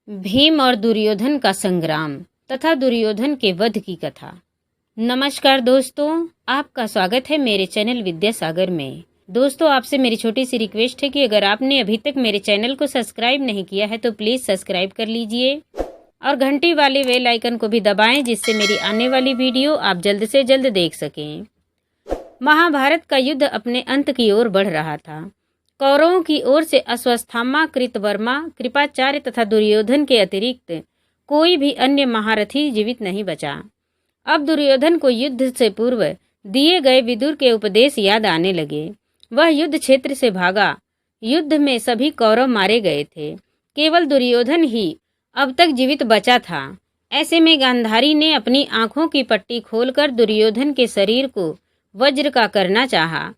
भीम और दुर्योधन का संग्राम तथा दुर्योधन के वध की कथा। नमस्कार दोस्तों, आपका स्वागत है मेरे चैनल विद्यासागर में। दोस्तों, आपसे मेरी छोटी सी रिक्वेस्ट है कि अगर आपने अभी तक मेरे चैनल को सब्सक्राइब नहीं किया है तो प्लीज़ सब्सक्राइब कर लीजिए और घंटी वाले बेल आइकन को भी दबाएं, जिससे मेरी आने वाली वीडियो आप जल्द से जल्द देख सकें। महाभारत का युद्ध अपने अंत की ओर बढ़ रहा था। कौरवों की ओर से अश्वत्थामा, कृतवर्मा, कृपाचार्य तथा दुर्योधन के अतिरिक्त कोई भी अन्य महारथी जीवित नहीं बचा। अब दुर्योधन को युद्ध से पूर्व दिए गए विदुर के उपदेश याद आने लगे। वह युद्ध क्षेत्र से भागा। युद्ध में सभी कौरव मारे गए थे, केवल दुर्योधन ही अब तक जीवित बचा था। ऐसे में गांधारी ने अपनी आंखों की पट्टी खोलकर दुर्योधन के शरीर को वज्र का करना चाहा।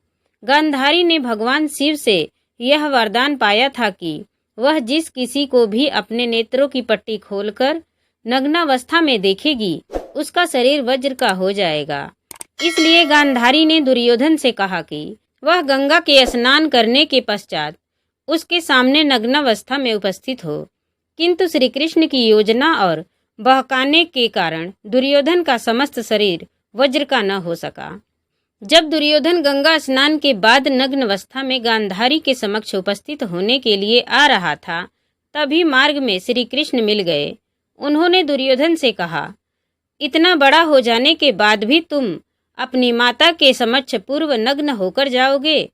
गांधारी ने भगवान शिव से यह वरदान पाया था कि वह जिस किसी को भी अपने नेत्रों की पट्टी खोलकर नग्नावस्था में देखेगी, उसका शरीर वज्र का हो जाएगा। इसलिए गांधारी ने दुर्योधन से कहा कि वह गंगा के स्नान करने के पश्चात उसके सामने नग्नावस्था में उपस्थित हो। किंतु श्री कृष्ण की योजना और बहकाने के कारण दुर्योधन का समस्त शरीर वज्र का न हो सका। जब दुर्योधन गंगा स्नान के बाद नग्न अवस्था में गांधारी के समक्ष उपस्थित होने के लिए आ रहा था, तभी मार्ग में श्री कृष्ण मिल गए। उन्होंने दुर्योधन से कहा, इतना बड़ा हो जाने के बाद भी तुम अपनी माता के समक्ष पूर्व नग्न होकर जाओगे,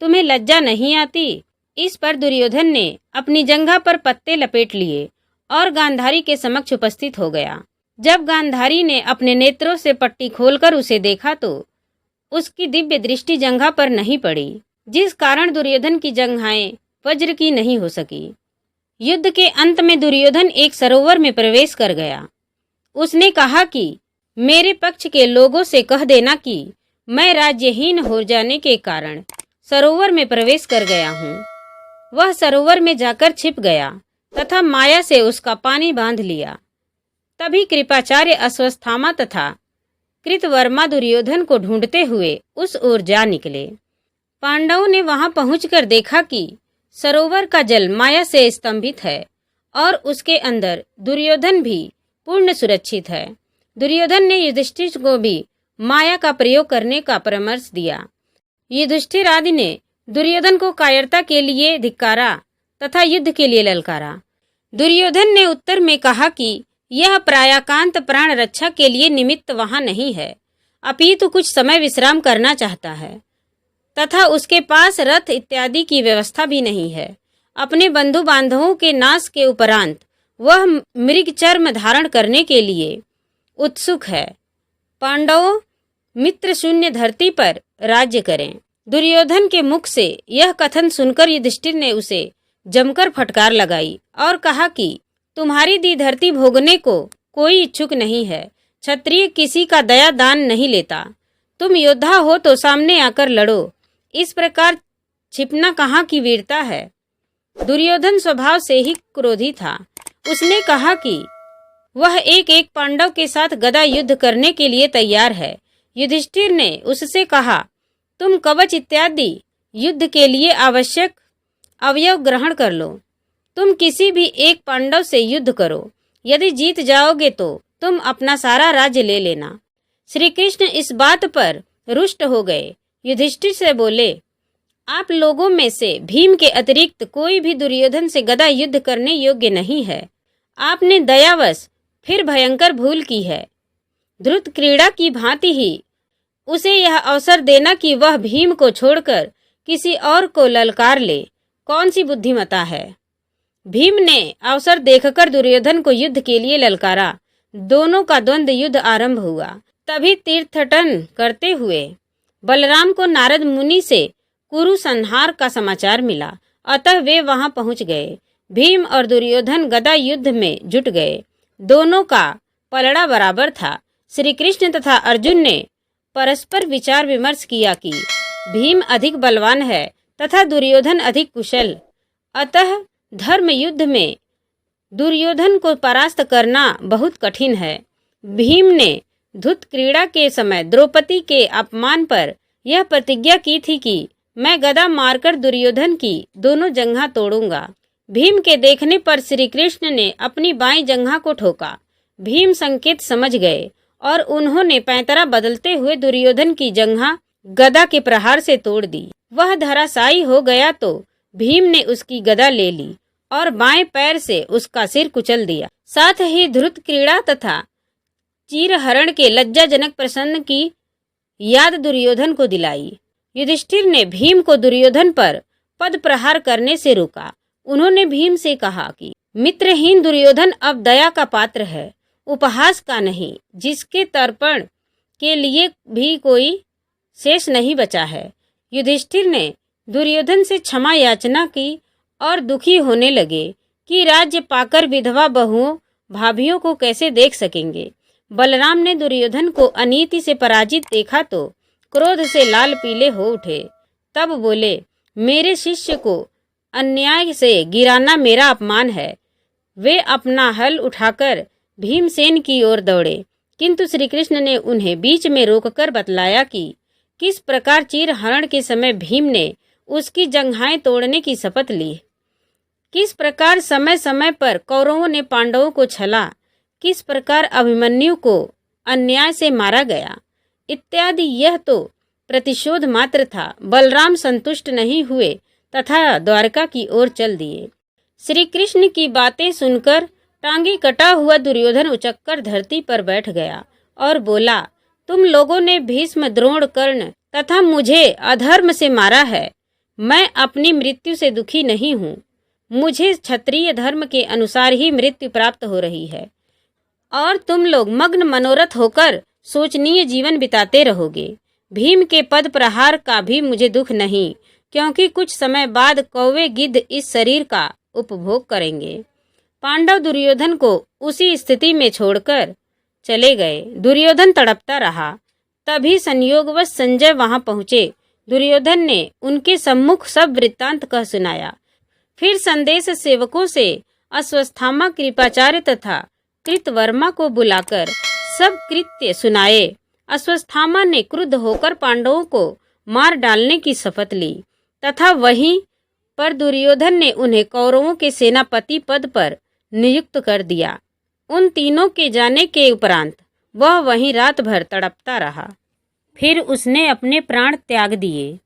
तुम्हें लज्जा नहीं आती? इस पर दुर्योधन ने अपनी जंघा पर पत्ते लपेट लिए और गांधारी के समक्ष उपस्थित हो गया। जब गांधारी ने अपने नेत्रों से पट्टी खोलकर उसे देखा तो उसकी दिव्य दृष्टि जंघा पर नहीं पड़ी, जिस कारण दुर्योधन की जंघाएं वज्र की नहीं हो सकी। युद्ध के अंत में दुर्योधन एक सरोवर में प्रवेश कर गया। उसने कहा कि मेरे पक्ष के लोगों से कह देना कि मैं राज्यहीन हो जाने के कारण सरोवर में प्रवेश कर गया हूँ। वह सरोवर में जाकर छिप गया तथा माया से उसका पानी बांध लिया। तभी कृपाचार्य, अश्वत्थामा तथा कृतवर्मा दुर्योधन को ढूंढते हुए उस ओर जा निकले। पांडवों ने वहां पहुंचकर देखा कि सरोवर का जल माया से स्तंभित है और उसके अंदर दुर्योधन भी पूर्ण सुरक्षित है। दुर्योधन ने युधिष्ठिर को भी माया का प्रयोग करने का परामर्श दिया। युधिष्ठिर आदि ने दुर्योधन को कायरता के लिए धिक्कारा तथा युद्ध के लिए ललकारा। दुर्योधन ने उत्तर में कहा कि यह प्रायाकांत प्राण रक्षा के लिए निमित्त वहां नहीं है, अपितु कुछ समय विश्राम करना चाहता है तथा उसके पास रथ इत्यादि की व्यवस्था भी नहीं है। अपने बंधु बांधवों के नाश के उपरांत वह मृग चर्म धारण करने के लिए उत्सुक है। पांडवों मित्र शून्य धरती पर राज्य करें। दुर्योधन के मुख से यह कथन सुनकर युधिष्ठिर ने उसे जमकर फटकार लगाई और कहा कि तुम्हारी दी धरती भोगने को कोई इच्छुक नहीं है। क्षत्रिय किसी का दया दान नहीं लेता। तुम योद्धा हो तो सामने आकर लड़ो। इस प्रकार छिपना कहाँ की वीरता है? दुर्योधन स्वभाव से ही क्रोधी था। उसने कहा कि वह एक एक पांडव के साथ गदा युद्ध करने के लिए तैयार है। युधिष्ठिर ने उससे कहा, तुम कवच इत्यादि युद्ध के लिए आवश्यक अवयव ग्रहण कर लो। तुम किसी भी एक पांडव से युद्ध करो। यदि जीत जाओगे तो तुम अपना सारा राज्य ले लेना। श्री कृष्ण इस बात पर रुष्ट हो गए। युधिष्ठिर से बोले, आप लोगों में से भीम के अतिरिक्त कोई भी दुर्योधन से गदा युद्ध करने योग्य नहीं है। आपने दयावश फिर भयंकर भूल की है। ध्रुत क्रीड़ा की भांति ही उसे यह अवसर देना कि वह भीम को छोड़कर किसी और को ललकार ले, कौन सी बुद्धिमता है? भीम ने अवसर देखकर दुर्योधन को युद्ध के लिए ललकारा। दोनों का द्वंद्व युद्ध आरंभ हुआ। तभी तीर्थटन करते हुए बलराम को नारद मुनि से कुरु संहार का समाचार मिला, अतः वे वहां पहुंच गए। भीम और दुर्योधन गदा युद्ध में जुट गए। दोनों का पलड़ा बराबर था। श्री कृष्ण तथा अर्जुन ने परस्पर विचार विमर्श किया कि भीम अधिक बलवान है तथा दुर्योधन अधिक कुशल, अतः धर्म युद्ध में दुर्योधन को परास्त करना बहुत कठिन है। भीम ने धुत क्रीड़ा के समय द्रौपदी के अपमान पर यह प्रतिज्ञा की थी कि मैं गदा मारकर दुर्योधन की दोनों जंघा तोड़ूंगा। भीम के देखने पर श्री कृष्ण ने अपनी बाईं जंघा को ठोका। भीम संकेत समझ गए और उन्होंने पैंतरा बदलते हुए दुर्योधन की जंघा गदा के प्रहार से तोड़ दी। वह धराशायी हो गया तो भीम ने उसकी गदा ले ली और बाएं पैर से उसका सिर कुचल दिया। साथ ही धृत क्रीड़ा तथा चीरहरण के लज्जाजनक प्रसंग की याद दुर्योधन को दिलाई। युधिष्ठिर ने भीम को दुर्योधन पर पद प्रहार करने से रोका। उन्होंने भीम से कहा कि मित्रहीन दुर्योधन अब दया का पात्र है, उपहास का नहीं, जिसके तर्पण के लिए भी कोई शेष नहीं बचा है। युधिष्ठिर ने दुर्योधन से क्षमा याचना की और दुखी होने लगे कि राज्य पाकर विधवा बहुओं भाभियों को कैसे देख सकेंगे। बलराम ने दुर्योधन को अनीति से पराजित देखा तो क्रोध से लाल पीले हो उठे। तब बोले, मेरे शिष्य को अन्याय से गिराना मेरा अपमान है। वे अपना हल उठाकर भीमसेन की ओर दौड़े, किंतु श्री कृष्ण ने उन्हें बीच में रोककर बतलाया कि किस प्रकार चीरहरण के समय भीम ने उसकी जंघाएं तोड़ने की शपथ ली, किस प्रकार समय समय पर कौरवों ने पांडवों को छला, किस प्रकार अभिमन्यु को अन्याय से मारा गया इत्यादि। यह तो प्रतिशोध मात्र था। बलराम संतुष्ट नहीं हुए तथा द्वारका की ओर चल दिए। श्री कृष्ण की बातें सुनकर टांगी कटा हुआ दुर्योधन उचक्कर धरती पर बैठ गया और बोला, तुम लोगों ने भीष्म, द्रोण, कर्ण तथा मुझे अधर्म से मारा है। मैं अपनी मृत्यु से दुखी नहीं हूँ। मुझे क्षत्रिय धर्म के अनुसार ही मृत्यु प्राप्त हो रही है और तुम लोग मग्न मनोरथ होकर शोचनीय जीवन बिताते रहोगे। भीम के पद प्रहार का भी मुझे दुख नहीं, क्योंकि कुछ समय बाद कौवे गिद्ध इस शरीर का उपभोग करेंगे। पांडव दुर्योधन को उसी स्थिति में छोड़कर चले गए। दुर्योधन तड़पता रहा। तभी संयोगवश संजय वहां पहुंचे। दुर्योधन ने उनके सम्मुख सब वृत्तांत कह सुनाया। फिर संदेश सेवकों से अश्वस्थामा, कृपाचार्य तथा कृतवर्मा को बुलाकर सब कृत्य सुनाए। अश्वस्थामा ने क्रुद्ध होकर पांडवों को मार डालने की शपथ ली तथा वहीं पर दुर्योधन ने उन्हें कौरवों के सेनापति पद पर नियुक्त कर दिया। उन तीनों के जाने के उपरांत वह वहीं रात भर तड़पता रहा। फिर उसने अपने प्राण त्याग दिए।